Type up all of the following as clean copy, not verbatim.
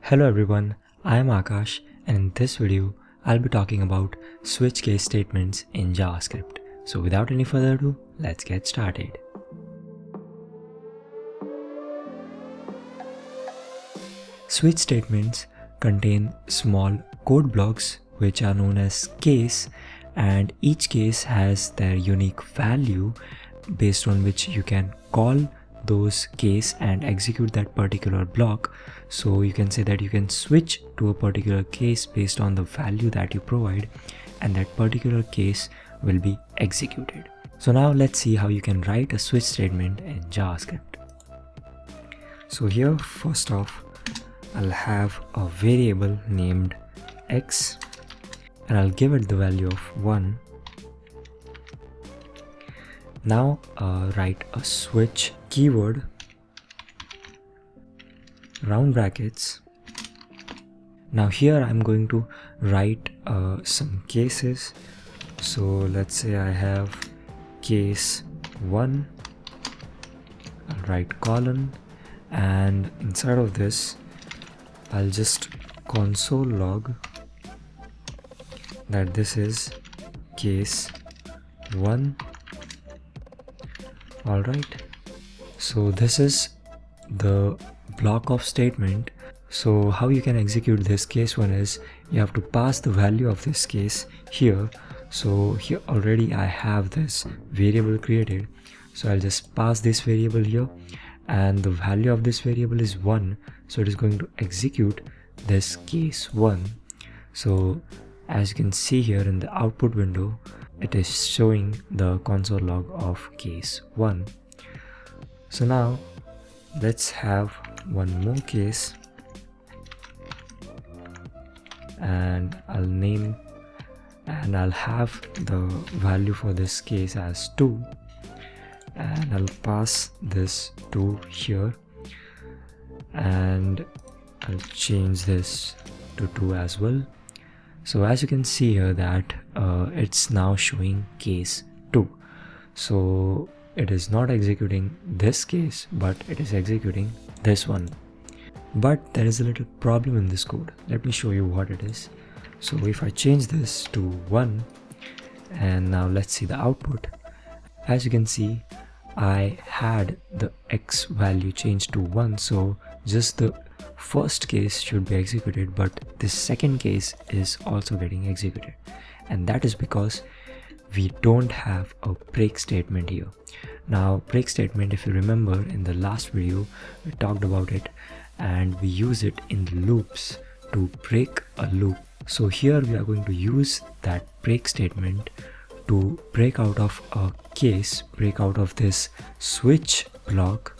Hello everyone, I am Akash, and in this video I'll be talking about switch case statements in JavaScript. So without any further ado, let's get started. Switch statements contain small code blocks which are known as case, and each case has their unique value based on which you can call those case and execute that particular block. So you can say that you can switch to a particular case based on the value that you provide, and that particular case will be executed. So now let's see how you can write a switch statement in JavaScript. So here first off, I'll have a variable named x and I'll give it the value of 1. Now write a switch keyword, round brackets. Now here I'm going to write some cases. So let's say I have case 1, I'll write colon, and inside of this I'll just console log that this is case 1. Alright, so this is the block of statement. So how you can execute this case 1 is you have to pass the value of this case here. So here already I have this variable created, so I'll just pass this variable here, and the value of this variable is 1, so it is going to execute this case 1. So as you can see here in the output window, it is showing the console log of case 1. So now let's have one more case, and I'll have the value for this case as 2, and I'll pass this 2 here, and I'll change this to 2 as well. So as you can see here that it's now showing case 2. So it is not executing this case, but it is executing this one. But there is a little problem in this code. Let me show you what it is. So if I change this to 1, and now let's see the output. As you can see, I had the x value changed to 1, so just the first case should be executed, but this second case is also getting executed, and that is because we don't have a break statement here. Now break statement, if you remember in the last video we talked about it, and we use it in the loops to break a loop. So here we are going to use that break statement to break out of a case, break out of this switch block,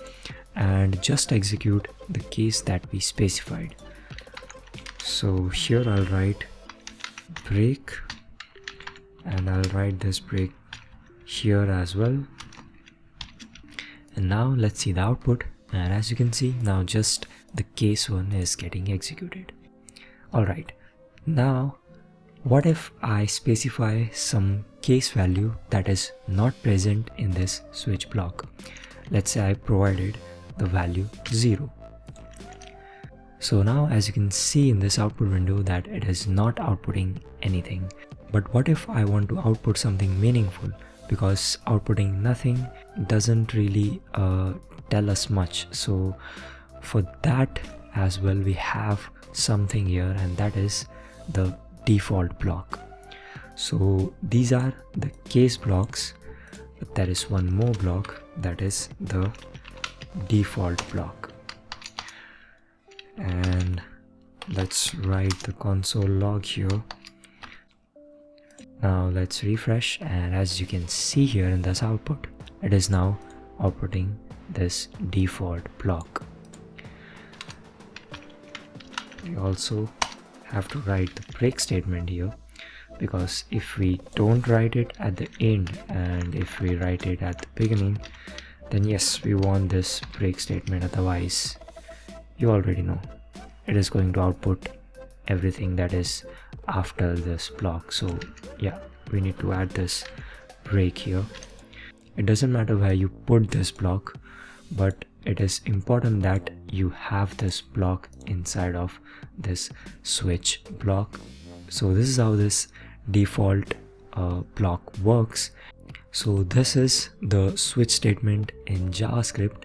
and just execute the case that we specified. So here I'll write break, and I'll write this break here as well. And now let's see the output, and as you can see, now just the case 1 is getting executed. Alright, now what if I specify some case value that is not present in this switch block? Let's say I provided the value 0. So now as you can see in this output window that it is not outputting anything. But what if I want to output something meaningful? Because outputting nothing doesn't really tell us much. So for that as well we have something here, and that is the default block. So these are the case blocks, but there is one more block, that is the default block. And let's write the console log here. Now let's refresh, and as you can see here in this output, it is now outputting this default block. We also have to write the break statement here, because if we don't write it at the end and if we write it at the beginning, then yes, we want this break statement, otherwise you already know it is going to output everything that is after this block. So yeah, we need to add this break here. It doesn't matter where you put this block, but it is important that you have this block inside of this switch block. So this is how this default block works. So this is the switch statement in JavaScript.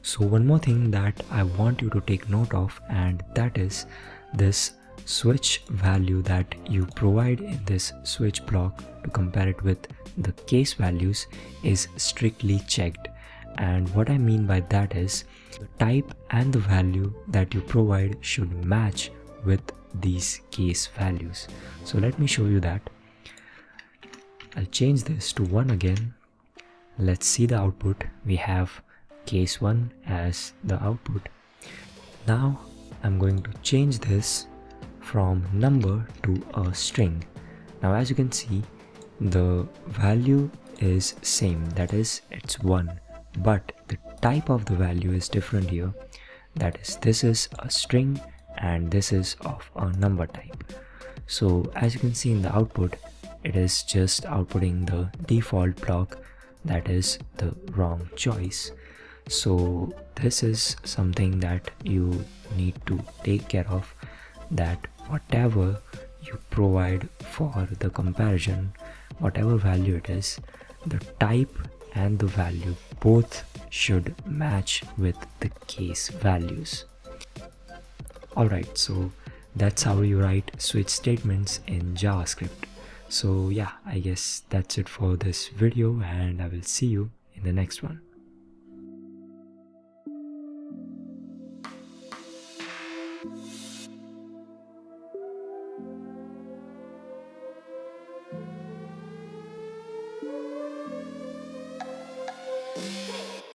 So one more thing that I want you to take note of, and that is this switch value that you provide in this switch block to compare it with the case values is strictly checked. And what I mean by that is the type and the value that you provide should match with these case values. So let me show you that. I'll change this to 1 again. Let's see the output. We have case 1 as the output. Now I'm going to change this from number to a string. Now as you can see, the value is same, that is it's 1, but the type of the value is different here. That is, this is a string and this is of a number type. So as you can see in the output, it is just outputting the default block, that is the wrong choice. So this is something that you need to take care of, that whatever you provide for the comparison, whatever value it is, the type and the value both should match with the case values. Alright, so that's how you write switch statements in JavaScript. So yeah, I guess that's it for this video, and I will see you in the next one.